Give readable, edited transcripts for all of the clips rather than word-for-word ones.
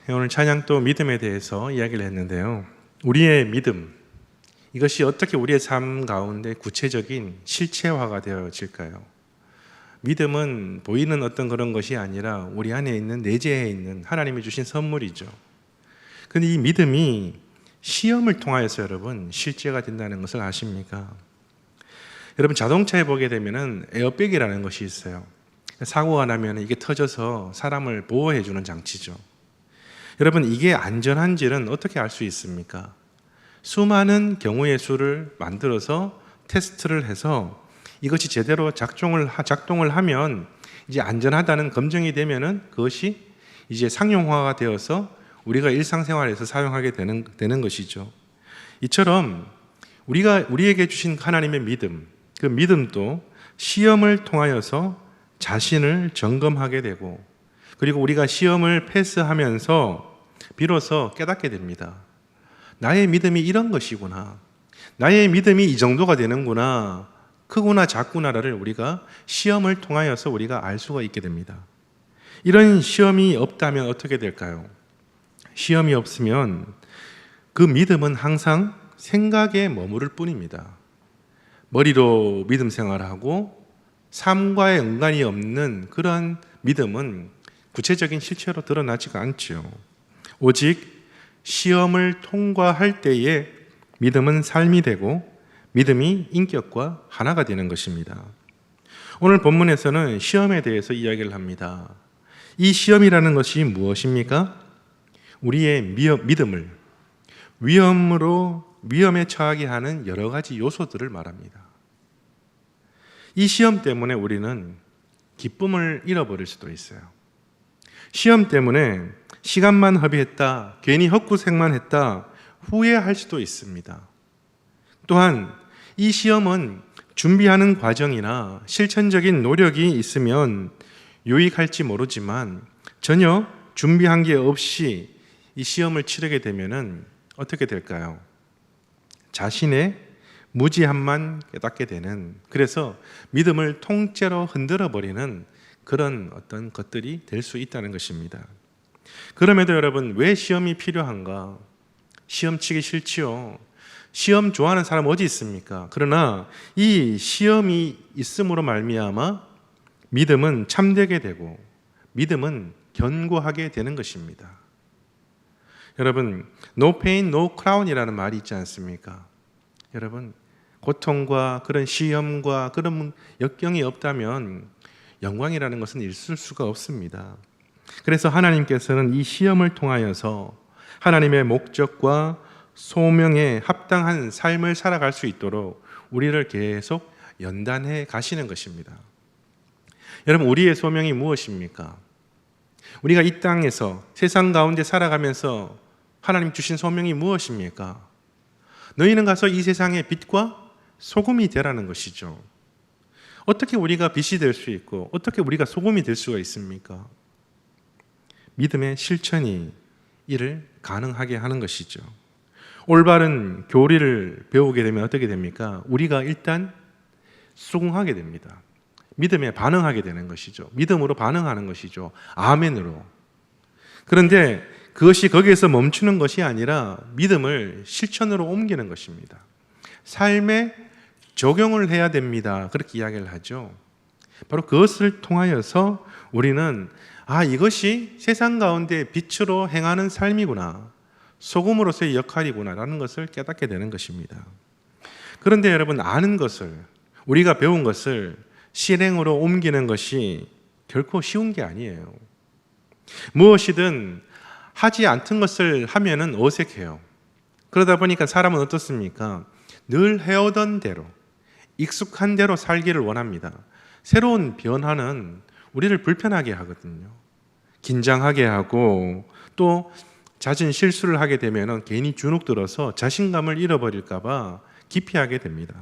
오늘 찬양도 믿음에 대해서 이야기를 했는데요. 우리의 믿음, 이것이 어떻게 우리의 삶 가운데 구체적인 실체화가 되어질까요? 믿음은 보이는 어떤 그런 것이 아니라 우리 안에 있는 내재해 있는 하나님이 주신 선물이죠. 그런데 이 믿음이 시험을 통하여서 여러분 실제가 된다는 것을 아십니까? 여러분 자동차에 보게 되면은 에어백이라는 것이 있어요. 사고가 나면 이게 터져서 사람을 보호해 주는 장치죠. 여러분 이게 안전한지는 어떻게 알 수 있습니까? 수많은 경우의 수를 만들어서 테스트를 해서 이것이 제대로 작동을 하면 이제 안전하다는 검증이 되면은 그것이 이제 상용화가 되어서 우리가 일상생활에서 사용하게 되는 것이죠. 이처럼 우리에게 주신 하나님의 믿음, 그 믿음도 시험을 통하여서 자신을 점검하게 되고, 그리고 우리가 시험을 패스하면서 비로소 깨닫게 됩니다. 나의 믿음이 이런 것이구나. 나의 믿음이 이 정도가 되는구나. 크구나 작구나를 우리가 시험을 통하여서 우리가 알 수가 있게 됩니다. 이런 시험이 없다면 어떻게 될까요? 시험이 없으면 그 믿음은 항상 생각에 머무를 뿐입니다. 머리로 믿음 생활하고 삶과의 연관이 없는 그런 믿음은 구체적인 실체로 드러나지가 않지요. 오직 시험을 통과할 때에 믿음은 삶이 되고 믿음이 인격과 하나가 되는 것입니다. 오늘 본문에서는 시험에 대해서 이야기를 합니다. 이 시험이라는 것이 무엇입니까? 우리의 믿음을 위험에 처하게 하는 여러 가지 요소들을 말합니다. 이 시험 때문에 우리는 기쁨을 잃어버릴 수도 있어요. 시험 때문에 시간만 허비했다, 괜히 헛구생만 했다, 후회할 수도 있습니다. 또한 이 시험은 준비하는 과정이나 실천적인 노력이 있으면 유익할지 모르지만 전혀 준비한 게 없이 이 시험을 치르게 되면은 어떻게 될까요? 자신의 무지함만 깨닫게 되는, 그래서 믿음을 통째로 흔들어 버리는 그런 어떤 것들이 될 수 있다는 것입니다. 그럼에도 여러분 왜 시험이 필요한가? 시험 치기 싫지요. 시험 좋아하는 사람 어디 있습니까? 그러나 이 시험이 있음으로 말미암아 믿음은 참되게 되고 믿음은 견고하게 되는 것입니다. 여러분 No pain, no crown이라는 말이 있지 않습니까? 여러분 고통과 그런 시험과 그런 역경이 없다면 영광이라는 것은 있을 수가 없습니다. 그래서 하나님께서는 이 시험을 통하여서 하나님의 목적과 소명에 합당한 삶을 살아갈 수 있도록 우리를 계속 연단해 가시는 것입니다. 여러분 우리의 소명이 무엇입니까? 우리가 이 땅에서 세상 가운데 살아가면서 하나님 주신 소명이 무엇입니까? 너희는 가서 이 세상의 빛과 소금이 되라는 것이죠. 어떻게 우리가 빛이 될 수 있고 어떻게 우리가 소금이 될 수가 있습니까? 믿음의 실천이 이를 가능하게 하는 것이죠. 올바른 교리를 배우게 되면 어떻게 됩니까? 우리가 일단 수긍하게 됩니다. 믿음에 반응하게 되는 것이죠. 믿음으로 반응하는 것이죠. 아멘으로. 그런데 그것이 거기에서 멈추는 것이 아니라 믿음을 실천으로 옮기는 것입니다. 삶에 적용을 해야 됩니다. 그렇게 이야기를 하죠. 바로 그것을 통하여서 우리는 이것이 세상 가운데 빛으로 행하는 삶이구나, 소금으로서의 역할이구나 라는 것을 깨닫게 되는 것입니다. 그런데 여러분 아는 것을, 우리가 배운 것을 실행으로 옮기는 것이 결코 쉬운 게 아니에요. 무엇이든 하지 않던 것을 하면은 어색해요. 그러다 보니까 사람은 어떻습니까? 늘 해오던 대로, 익숙한 대로 살기를 원합니다. 새로운 변화는 우리를 불편하게 하거든요. 긴장하게 하고 또 잦은 실수를 하게 되면 괜히 주눅 들어서 자신감을 잃어버릴까 봐 기피하게 됩니다.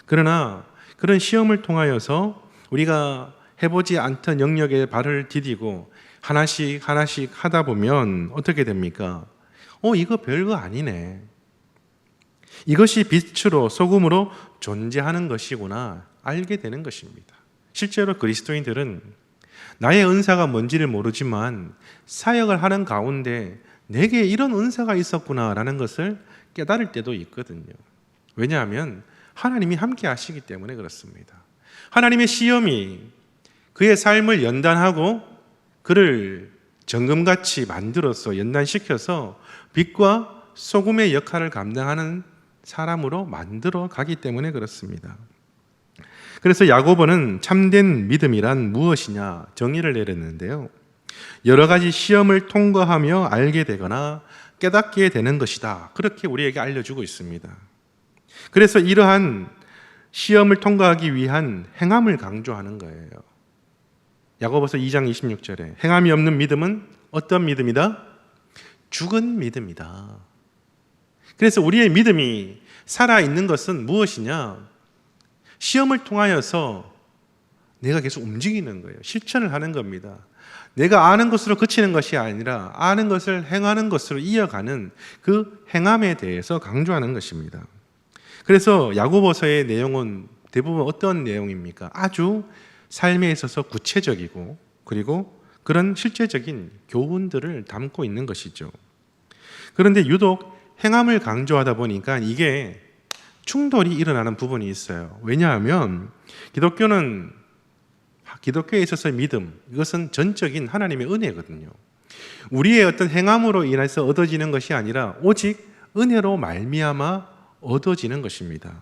그러나 그런 시험을 통하여서 우리가 해보지 않던 영역에 발을 디디고 하나씩 하다 보면 어떻게 됩니까? 이거 별거 아니네. 이것이 빛으로 소금으로 존재하는 것이구나 알게 되는 것입니다. 실제로 그리스도인들은 나의 은사가 뭔지를 모르지만 사역을 하는 가운데 내게 이런 은사가 있었구나라는 것을 깨달을 때도 있거든요. 왜냐하면 하나님이 함께 하시기 때문에 그렇습니다. 하나님의 시험이 그의 삶을 연단하고 그를 정금같이 만들어서 연단시켜서 빛과 소금의 역할을 감당하는 사람으로 만들어 가기 때문에 그렇습니다. 그래서 야고보는 참된 믿음이란 무엇이냐 정의를 내렸는데요. 여러 가지 시험을 통과하며 알게 되거나 깨닫게 되는 것이다. 그렇게 우리에게 알려주고 있습니다. 그래서 이러한 시험을 통과하기 위한 행함을 강조하는 거예요. 야고보서 2장 26절에 행함이 없는 믿음은 어떤 믿음이다? 죽은 믿음이다. 그래서 우리의 믿음이 살아있는 것은 무엇이냐? 시험을 통하여서 내가 계속 움직이는 거예요. 실천을 하는 겁니다. 내가 아는 것으로 그치는 것이 아니라 아는 것을 행하는 것으로 이어가는 그 행함에 대해서 강조하는 것입니다. 그래서 야고보서의 내용은 대부분 어떤 내용입니까? 아주 삶에 있어서 구체적이고 그리고 그런 실제적인 교훈들을 담고 있는 것이죠. 그런데 유독 행함을 강조하다 보니까 이게 충돌이 일어나는 부분이 있어요. 왜냐하면 기독교에 있어서의 믿음, 이것은 전적인 하나님의 은혜거든요. 우리의 어떤 행함으로 인해서 얻어지는 것이 아니라 오직 은혜로 말미암아 얻어지는 것입니다.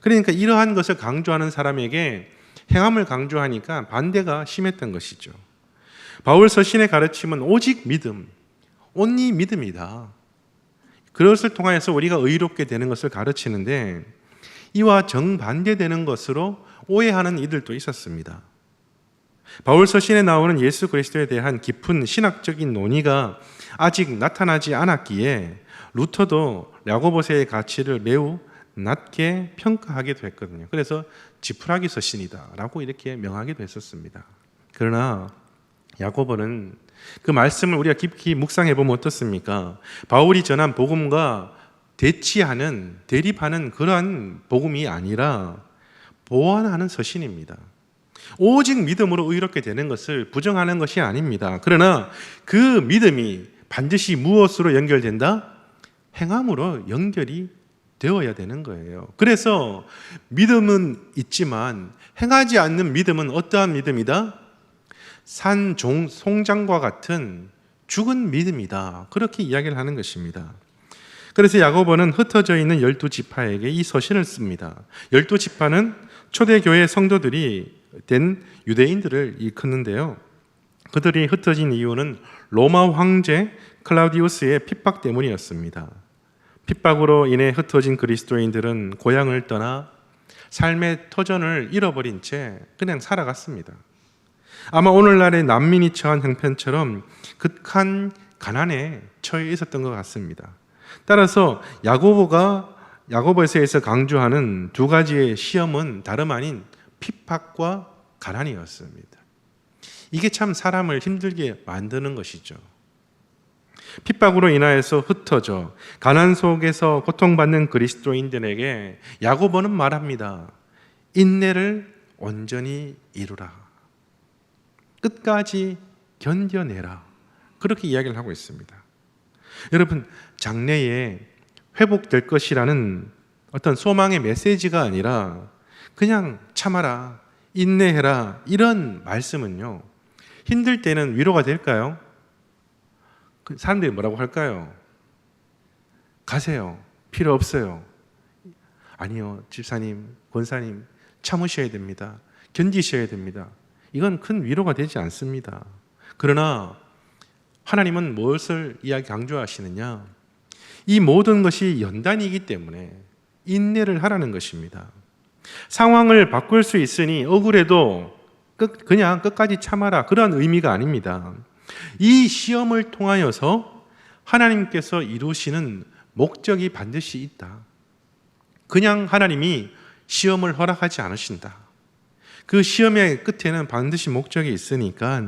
그러니까 이러한 것을 강조하는 사람에게 행함을 강조하니까 반대가 심했던 것이죠. 바울 서신의 가르침은 오직 믿음, 온리 믿음이다. 그것을 통하여서 우리가 의롭게 되는 것을 가르치는데 이와 정반대되는 것으로 오해하는 이들도 있었습니다. 바울 서신에 나오는 예수 그리스도에 대한 깊은 신학적인 논의가 아직 나타나지 않았기에 루터도 야고보서의 가치를 매우 낮게 평가하게 됐거든요. 그래서 지푸라기 서신이다라고 이렇게 명하기도 했었습니다. 그러나 야고보는 그 말씀을 우리가 깊이 묵상해 보면 어떻습니까? 바울이 전한 복음과 대립하는 그러한 복음이 아니라 보완하는 서신입니다. 오직 믿음으로 의롭게 되는 것을 부정하는 것이 아닙니다. 그러나 그 믿음이 반드시 무엇으로 연결된다? 행함으로 연결이 되어야 되는 거예요. 그래서 믿음은 있지만 행하지 않는 믿음은 어떠한 믿음이다? 송장과 같은 죽은 믿음이다. 그렇게 이야기를 하는 것입니다. 그래서 야고보는 흩어져 있는 12지파에게 이 서신을 씁니다. 12지파는 초대교회 성도들이 된 유대인들을 일컫는데요. 그들이 흩어진 이유는 로마 황제 클라우디우스의 핍박 때문이었습니다. 핍박으로 인해 흩어진 그리스도인들은 고향을 떠나 삶의 터전을 잃어버린 채 그냥 살아갔습니다. 아마 오늘날의 난민이 처한 형편처럼 극한 가난에 처해 있었던 것 같습니다. 따라서 야고보서에서 강조하는 두 가지의 시험은 다름 아닌 핍박과 가난이었습니다. 이게 참 사람을 힘들게 만드는 것이죠. 핍박으로 인하여서 흩어져 가난 속에서 고통받는 그리스도인들에게 야고보는 말합니다. 인내를 온전히 이루라. 끝까지 견뎌내라. 그렇게 이야기를 하고 있습니다. 여러분, 장래에 회복될 것이라는 어떤 소망의 메시지가 아니라 그냥 참아라, 인내해라, 이런 말씀은요, 힘들 때는 위로가 될까요? 사람들이 뭐라고 할까요? 가세요. 필요 없어요. 아니요, 집사님, 권사님, 참으셔야 됩니다. 견디셔야 됩니다. 이건 큰 위로가 되지 않습니다. 그러나 하나님은 무엇을 강조하시느냐? 이 모든 것이 연단이기 때문에 인내를 하라는 것입니다. 상황을 바꿀 수 있으니 억울해도 그냥 끝까지 참아라, 그런 의미가 아닙니다. 이 시험을 통하여서 하나님께서 이루시는 목적이 반드시 있다. 그냥 하나님이 시험을 허락하지 않으신다. 그 시험의 끝에는 반드시 목적이 있으니까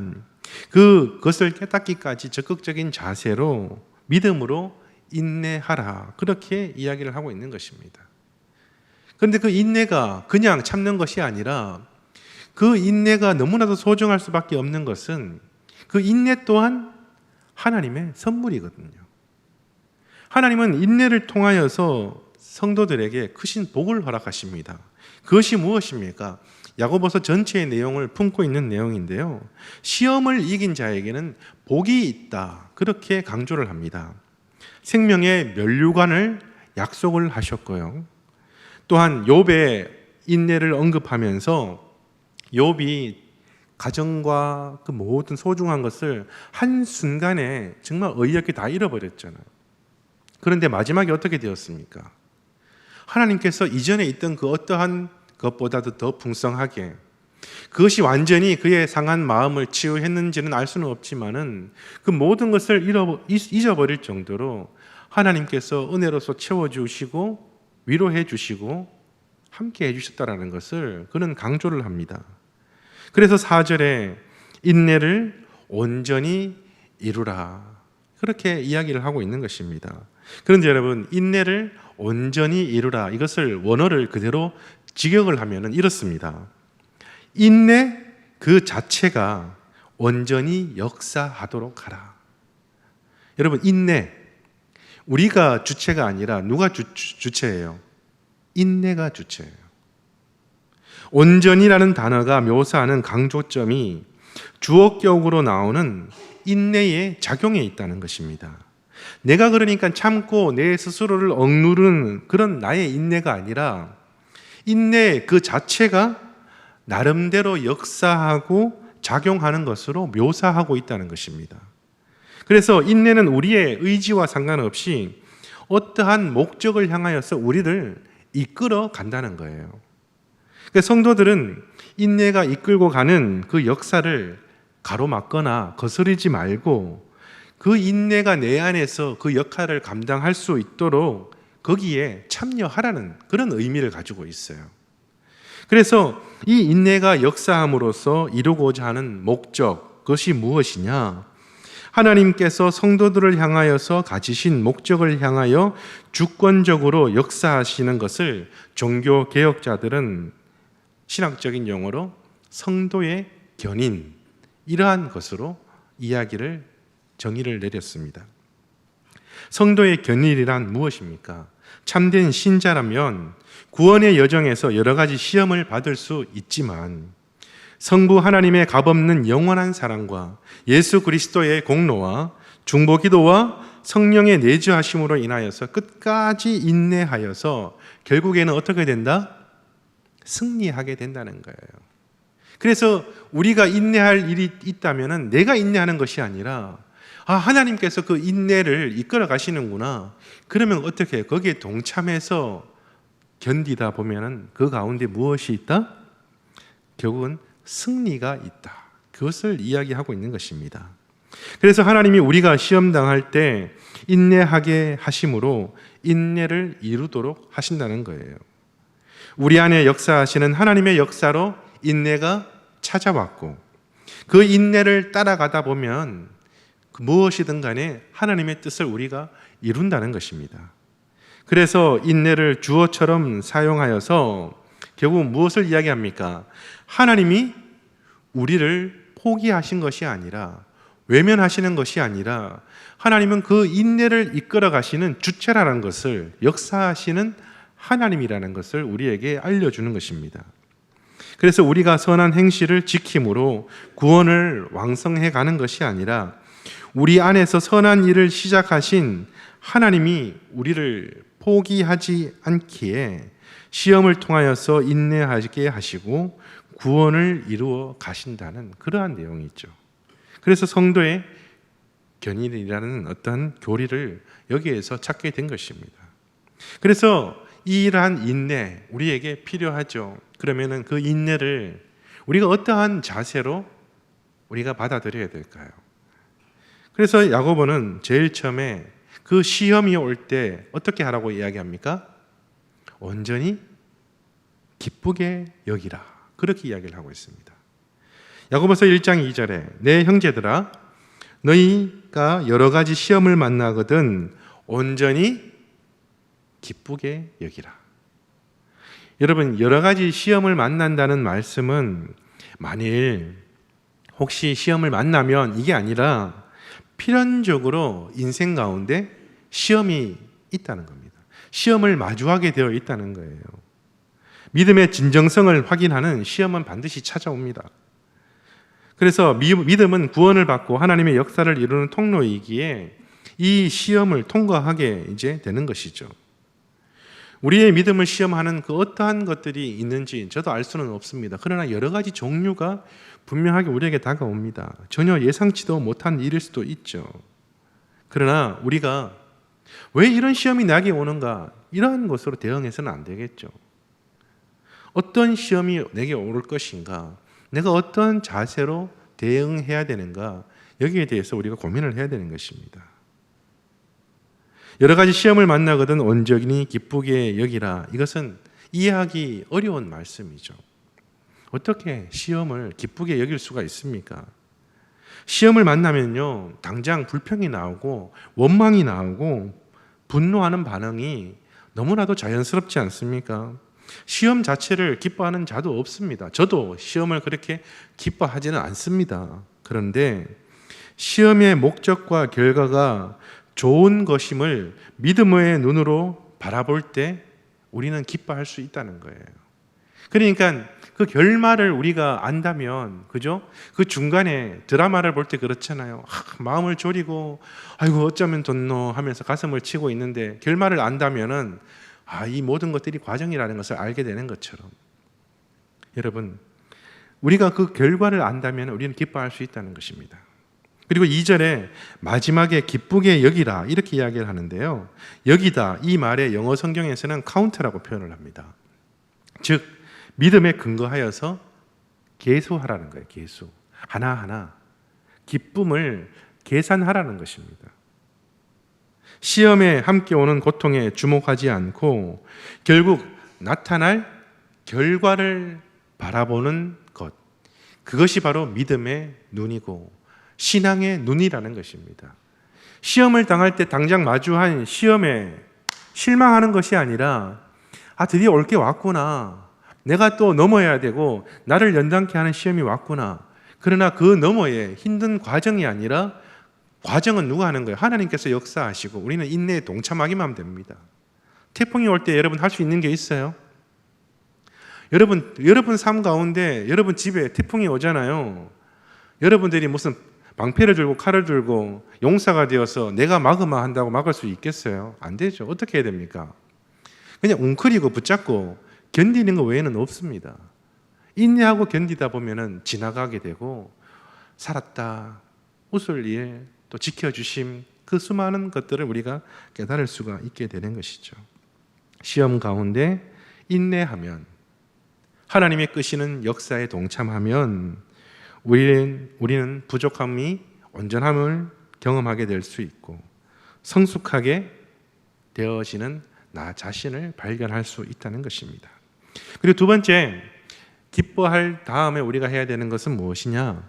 그것을 깨닫기까지 적극적인 자세로 믿음으로 인내하라, 그렇게 이야기를 하고 있는 것입니다. 그런데 그 인내가 그냥 참는 것이 아니라 그 인내가 너무나도 소중할 수밖에 없는 것은 그 인내 또한 하나님의 선물이거든요. 하나님은 인내를 통하여서 성도들에게 크신 복을 허락하십니다. 그것이 무엇입니까? 야고보서 전체의 내용을 품고 있는 내용인데요. 시험을 이긴 자에게는 복이 있다. 그렇게 강조를 합니다. 생명의 면류관을 약속을 하셨고요. 또한 욥의 인내를 언급하면서 욥이 가정과 그 모든 소중한 것을 한순간에 정말 어이없게 다 잃어버렸잖아요. 그런데 마지막에 어떻게 되었습니까? 하나님께서 이전에 있던 그 어떠한 것보다도 더 풍성하게, 그것이 완전히 그의 상한 마음을 치유했는지는 알 수는 없지만은 그 모든 것을 잊어버릴 정도로 하나님께서 은혜로서 채워주시고 위로해 주시고 함께 해주셨다라는 것을 그는 강조를 합니다. 그래서 4절에 인내를 온전히 이루라, 그렇게 이야기를 하고 있는 것입니다. 그런데 여러분, 인내를 온전히 이루라, 이것을 원어를 그대로 직역을 하면 이렇습니다. 인내 그 자체가 온전히 역사하도록 하라. 여러분, 인내, 우리가 주체가 아니라 누가 주체예요? 인내가 주체예요. 온전히라는 단어가 묘사하는 강조점이 주어격으로 나오는 인내의 작용에 있다는 것입니다. 내가 그러니까 참고 내 스스로를 억누르는 그런 나의 인내가 아니라 인내 그 자체가 나름대로 역사하고 작용하는 것으로 묘사하고 있다는 것입니다. 그래서 인내는 우리의 의지와 상관없이 어떠한 목적을 향하여서 우리를 이끌어 간다는 거예요. 그러니까 성도들은 인내가 이끌고 가는 그 역사를 가로막거나 거스르지 말고 그 인내가 내 안에서 그 역할을 감당할 수 있도록 거기에 참여하라는 그런 의미를 가지고 있어요. 그래서 이 인내가 역사함으로써 이루고자 하는 목적, 그것이 무엇이냐? 하나님께서 성도들을 향하여서 가지신 목적을 향하여 주권적으로 역사하시는 것을 종교 개혁자들은 신학적인 용어로 성도의 견인, 이러한 것으로 정의를 내렸습니다. 성도의 견인이란 무엇입니까? 참된 신자라면 구원의 여정에서 여러 가지 시험을 받을 수 있지만 성부 하나님의 값없는 영원한 사랑과 예수 그리스도의 공로와 중보 기도와 성령의 내주하심으로 인하여서 끝까지 인내하여서 결국에는 어떻게 된다? 승리하게 된다는 거예요. 그래서 우리가 인내할 일이 있다면 내가 인내하는 것이 아니라 하나님께서 그 인내를 이끌어 가시는구나. 그러면 어떻게 해요? 거기에 동참해서 견디다 보면 그 가운데 무엇이 있다? 결국은 승리가 있다. 그것을 이야기하고 있는 것입니다. 그래서 하나님이 우리가 시험 당할 때 인내하게 하심으로 인내를 이루도록 하신다는 거예요. 우리 안에 역사하시는 하나님의 역사로 인내가 찾아왔고 그 인내를 따라가다 보면 무엇이든 간에 하나님의 뜻을 우리가 이룬다는 것입니다. 그래서 인내를 주어처럼 사용하여서 결국 무엇을 이야기합니까? 하나님이 우리를 포기하신 것이 아니라 외면하시는 것이 아니라 하나님은 그 인내를 이끌어 가시는 주체라는 것을, 역사하시는 하나님이라는 것을 우리에게 알려주는 것입니다. 그래서 우리가 선한 행실을 지킴으로 구원을 왕성해 가는 것이 아니라 우리 안에서 선한 일을 시작하신 하나님이 우리를 포기하지 않기에 시험을 통하여서 인내하게 하시고 구원을 이루어 가신다는 그러한 내용이 있죠. 그래서 성도의 견인이라는 어떤 교리를 여기에서 찾게 된 것입니다. 그래서 이러한 인내 우리에게 필요하죠. 그러면은 그 인내를 우리가 어떠한 자세로 우리가 받아들여야 될까요? 그래서 야고보는 제일 처음에 그 시험이 올 때 어떻게 하라고 이야기합니까? 온전히 기쁘게 여기라, 그렇게 이야기를 하고 있습니다. 야고보서 1장 2절에 내 형제들아 너희가 여러 가지 시험을 만나거든 온전히 기쁘게 여기라. 여러분, 여러 가지 시험을 만난다는 말씀은 만일 혹시 시험을 만나면 이게 아니라 필연적으로 인생 가운데 시험이 있다는 겁니다. 시험을 마주하게 되어 있다는 거예요. 믿음의 진정성을 확인하는 시험은 반드시 찾아옵니다. 그래서 믿음은 구원을 받고 하나님의 역사를 이루는 통로이기에 이 시험을 통과하게 이제 되는 것이죠. 우리의 믿음을 시험하는 그 어떠한 것들이 있는지 저도 알 수는 없습니다. 그러나 여러 가지 종류가 분명하게 우리에게 다가옵니다. 전혀 예상치도 못한 일일 수도 있죠. 그러나 우리가 왜 이런 시험이 나에게 오는가, 이러한 것으로 대응해서는 안 되겠죠. 어떤 시험이 내게 올 것인가, 내가 어떤 자세로 대응해야 되는가, 여기에 대해서 우리가 고민을 해야 되는 것입니다. 여러 가지 시험을 만나거든 온전히 기쁘게 여기라. 이것은 이해하기 어려운 말씀이죠. 어떻게 시험을 기쁘게 여길 수가 있습니까? 시험을 만나면요, 당장 불평이 나오고 원망이 나오고 분노하는 반응이 너무나도 자연스럽지 않습니까? 시험 자체를 기뻐하는 자도 없습니다. 저도 시험을 그렇게 기뻐하지는 않습니다. 그런데 시험의 목적과 결과가 좋은 것임을 믿음의 눈으로 바라볼 때 우리는 기뻐할 수 있다는 거예요. 그러니까 그 결말을 우리가 안다면, 그죠? 그 중간에 드라마를 볼 때 그렇잖아요. 마음을 졸이고 아이고 어쩌면 좋노 하면서 가슴을 치고 있는데 결말을 안다면은 이 모든 것들이 과정이라는 것을 알게 되는 것처럼, 여러분, 우리가 그 결과를 안다면 우리는 기뻐할 수 있다는 것입니다. 그리고 2절에 마지막에 기쁘게 여기라 이렇게 이야기를 하는데요, 여기다, 이 말에 영어 성경에서는 카운트라고 표현을 합니다. 즉 믿음에 근거하여서 계수하라는 거예요. 계수, 하나하나 기쁨을 계산하라는 것입니다. 시험에 함께 오는 고통에 주목하지 않고 결국 나타날 결과를 바라보는 것, 그것이 바로 믿음의 눈이고 신앙의 눈이라는 것입니다. 시험을 당할 때 당장 마주한 시험에 실망하는 것이 아니라 드디어 올 게 왔구나, 내가 또 넘어야 되고 나를 연단케 하는 시험이 왔구나. 그러나 그 너머에 힘든 과정이 아니라, 과정은 누가 하는 거예요? 하나님께서 역사하시고 우리는 인내에 동참하기만 하면 됩니다. 태풍이 올 때 여러분 할 수 있는 게 있어요? 여러분 삶 가운데 여러분 집에 태풍이 오잖아요. 여러분들이 무슨 방패를 들고 칼을 들고 용사가 되어서 내가 막으마 한다고 막을 수 있겠어요? 안 되죠. 어떻게 해야 됩니까? 그냥 웅크리고 붙잡고 견디는 것 외에는 없습니다. 인내하고 견디다 보면은 지나가게 되고, 살았다, 웃을 일, 또 지켜주심, 그 수많은 것들을 우리가 깨달을 수가 있게 되는 것이죠. 시험 가운데 인내하면, 하나님의 끄시는 역사에 동참하면 우리는 부족함이 온전함을 경험하게 될 수 있고 성숙하게 되어지는 나 자신을 발견할 수 있다는 것입니다. 그리고 두 번째, 기뻐할 다음에 우리가 해야 되는 것은 무엇이냐?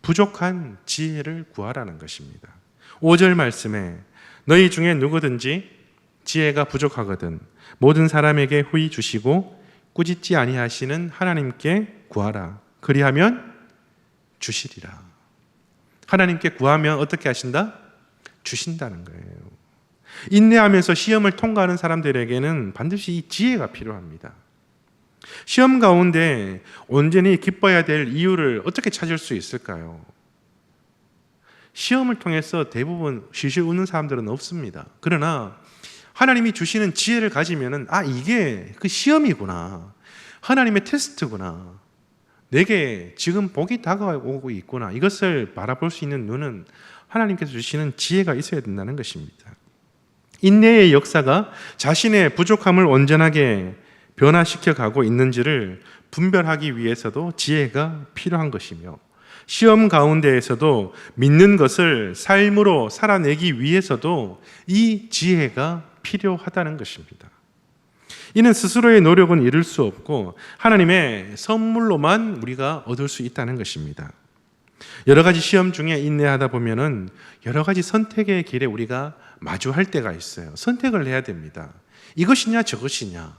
부족한 지혜를 구하라는 것입니다. 5절 말씀에 너희 중에 누구든지 지혜가 부족하거든 모든 사람에게 후히 주시고 꾸짖지 아니하시는 하나님께 구하라. 그리하면 주시리라. 하나님께 구하면 어떻게 하신다? 주신다는 거예요. 인내하면서 시험을 통과하는 사람들에게는 반드시 이 지혜가 필요합니다. 시험 가운데 온전히 기뻐해야 될 이유를 어떻게 찾을 수 있을까요? 시험을 통해서 대부분 실실 웃는 사람들은 없습니다. 그러나 하나님이 주시는 지혜를 가지면은 이게 그 시험이구나, 하나님의 테스트구나, 내게 지금 복이 다가오고 있구나, 이것을 바라볼 수 있는 눈은 하나님께서 주시는 지혜가 있어야 된다는 것입니다. 인내의 역사가 자신의 부족함을 온전하게 변화시켜 가고 있는지를 분별하기 위해서도 지혜가 필요한 것이며, 시험 가운데에서도 믿는 것을 삶으로 살아내기 위해서도 이 지혜가 필요하다는 것입니다. 이는 스스로의 노력은 이룰 수 없고 하나님의 선물로만 우리가 얻을 수 있다는 것입니다. 여러 가지 시험 중에 인내하다 보면은 여러 가지 선택의 길에 우리가 마주할 때가 있어요. 선택을 해야 됩니다. 이것이냐 저것이냐.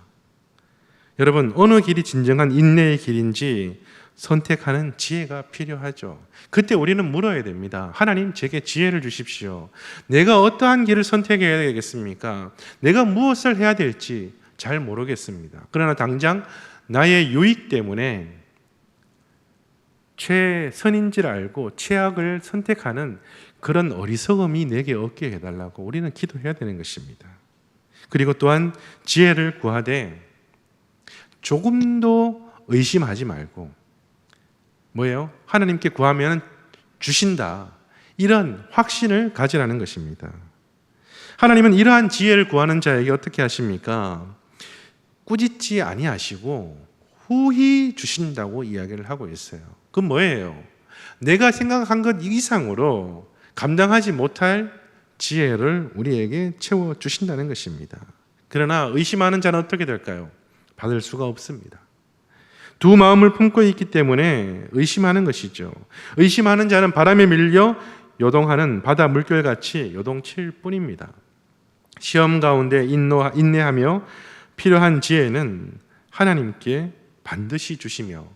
여러분, 어느 길이 진정한 인내의 길인지 선택하는 지혜가 필요하죠. 그때 우리는 물어야 됩니다. 하나님, 제게 지혜를 주십시오. 내가 어떠한 길을 선택해야 되겠습니까? 내가 무엇을 해야 될지 잘 모르겠습니다. 그러나 당장 나의 유익 때문에 최선인지를 알고 최악을 선택하는 그런 어리석음이 내게 없게 해달라고 우리는 기도해야 되는 것입니다. 그리고 또한 지혜를 구하되 조금도 의심하지 말고 뭐예요? 하나님께 구하면 주신다. 이런 확신을 가지라는 것입니다. 하나님은 이러한 지혜를 구하는 자에게 어떻게 하십니까? 꾸짖지 아니하시고 후히 주신다고 이야기를 하고 있어요. 그건 뭐예요? 내가 생각한 것 이상으로 감당하지 못할 지혜를 우리에게 채워주신다는 것입니다. 그러나 의심하는 자는 어떻게 될까요? 받을 수가 없습니다. 두 마음을 품고 있기 때문에 의심하는 것이죠. 의심하는 자는 바람에 밀려 요동하는 바다 물결같이 요동칠 뿐입니다. 시험 가운데 인내하며 필요한 지혜는 하나님께 반드시 주시며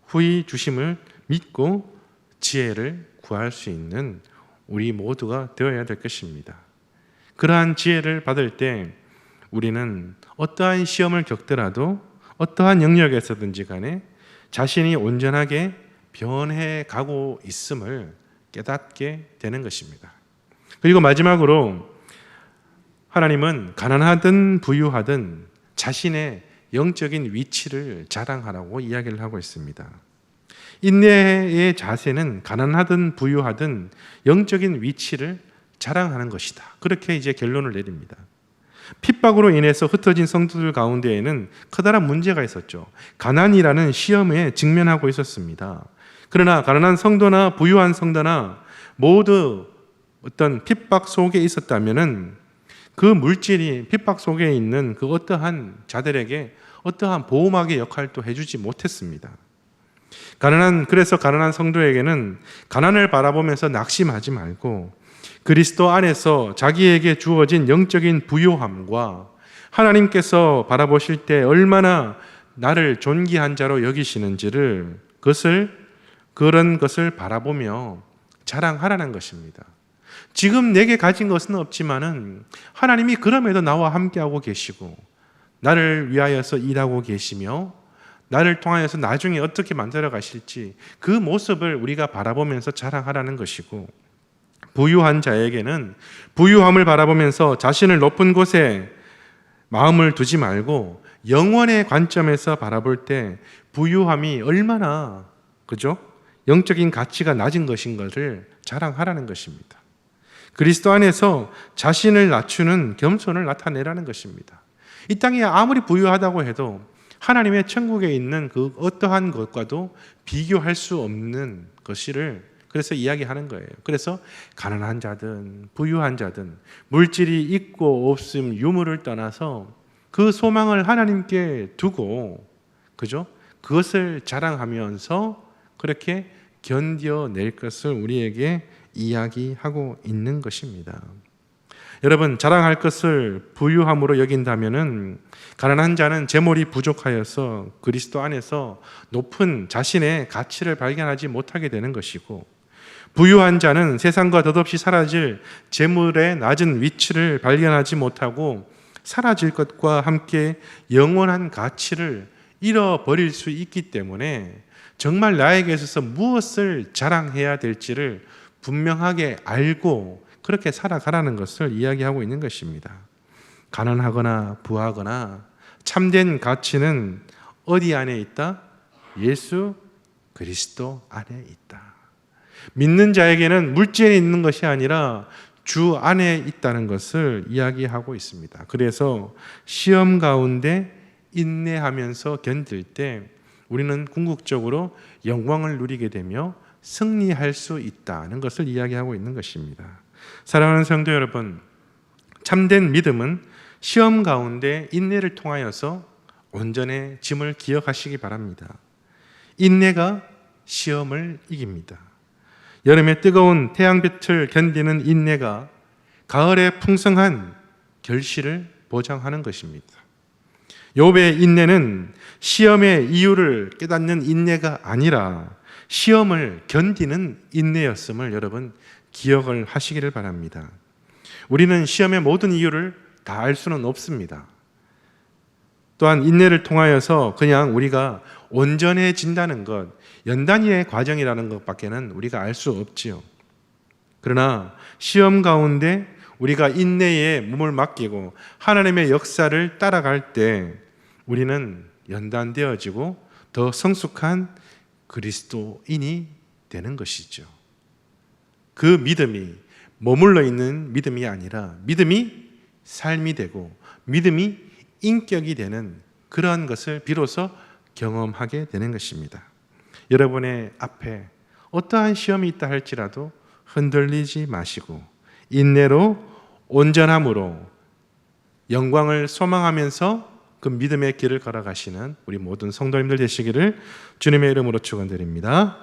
후히 주심을 믿고 지혜를 구할 수 있는 우리 모두가 되어야 될 것입니다. 그러한 지혜를 받을 때 우리는 어떠한 시험을 겪더라도 어떠한 영역에서든지 간에 자신이 온전하게 변해가고 있음을 깨닫게 되는 것입니다. 그리고 마지막으로 하나님은 가난하든 부유하든 자신의 영적인 위치를 자랑하라고 이야기를 하고 있습니다. 인내의 자세는 가난하든 부유하든 영적인 위치를 자랑하는 것이다. 그렇게 이제 결론을 내립니다. 핍박으로 인해서 흩어진 성도들 가운데에는 커다란 문제가 있었죠. 가난이라는 시험에 직면하고 있었습니다. 그러나 가난한 성도나 부유한 성도나 모두 어떤 핍박 속에 있었다면은 그 물질이 핍박 속에 있는 그 어떠한 자들에게 어떠한 보호막의 역할도 해주지 못했습니다. 그래서 가난한 성도에게는 가난을 바라보면서 낙심하지 말고 그리스도 안에서 자기에게 주어진 영적인 부요함과 하나님께서 바라보실 때 얼마나 나를 존귀한 자로 여기시는지를 그런 것을 바라보며 자랑하라는 것입니다. 지금 내게 가진 것은 없지만은 하나님이 그럼에도 나와 함께하고 계시고 나를 위하여서 일하고 계시며 나를 통하여서 나중에 어떻게 만들어 가실지 그 모습을 우리가 바라보면서 자랑하라는 것이고, 부유한 자에게는 부유함을 바라보면서 자신을 높은 곳에 마음을 두지 말고 영원의 관점에서 바라볼 때 부유함이 얼마나 영적인 가치가 낮은 것인 것을 자랑하라는 것입니다. 그리스도 안에서 자신을 낮추는 겸손을 나타내라는 것입니다. 이 땅이 아무리 부유하다고 해도 하나님의 천국에 있는 그 어떠한 것과도 비교할 수 없는 것을 그래서 이야기하는 거예요. 그래서 가난한 자든 부유한 자든 물질이 있고 없음 유무를 떠나서 그 소망을 하나님께 두고 그것을 자랑하면서 그렇게 견뎌낼 것을 우리에게 이야기하고 있는 것입니다. 여러분, 자랑할 것을 부유함으로 여긴다면은 가난한 자는 재물이 부족하여서 그리스도 안에서 높은 자신의 가치를 발견하지 못하게 되는 것이고, 부유한 자는 세상과 덧없이 사라질 재물의 낮은 위치를 발견하지 못하고 사라질 것과 함께 영원한 가치를 잃어버릴 수 있기 때문에 정말 나에게 있어서 무엇을 자랑해야 될지를 분명하게 알고 그렇게 살아가라는 것을 이야기하고 있는 것입니다. 가난하거나 부하거나 참된 가치는 어디 안에 있다? 예수 그리스도 안에 있다. 믿는 자에게는 물질에 있는 것이 아니라 주 안에 있다는 것을 이야기하고 있습니다. 그래서 시험 가운데 인내하면서 견딜 때 우리는 궁극적으로 영광을 누리게 되며 승리할 수 있다는 것을 이야기하고 있는 것입니다. 사랑하는 성도 여러분, 참된 믿음은 시험 가운데 인내를 통하여서 온전해짐을 기억하시기 바랍니다. 인내가 시험을 이깁니다. 여름의 뜨거운 태양빛을 견디는 인내가 가을의 풍성한 결실을 보장하는 것입니다. 욥의 인내는 시험의 이유를 깨닫는 인내가 아니라 시험을 견디는 인내였음을 여러분 기억을 하시기를 바랍니다. 우리는 시험의 모든 이유를 다 알 수는 없습니다. 또한 인내를 통하여서 그냥 우리가 온전해진다는 것, 연단의 과정이라는 것밖에는 우리가 알 수 없지요. 그러나 시험 가운데 우리가 인내에 몸을 맡기고 하나님의 역사를 따라갈 때 우리는 연단되어지고 더 성숙한 그리스도인이 되는 것이죠. 그 믿음이 머물러 있는 믿음이 아니라 믿음이 삶이 되고 믿음이 인격이 되는 그러한 것을 비로소 경험하게 되는 것입니다. 여러분의 앞에 어떠한 시험이 있다 할지라도 흔들리지 마시고 인내로 온전함으로 영광을 소망하면서 그 믿음의 길을 걸어가시는 우리 모든 성도님들 되시기를 주님의 이름으로 축원드립니다.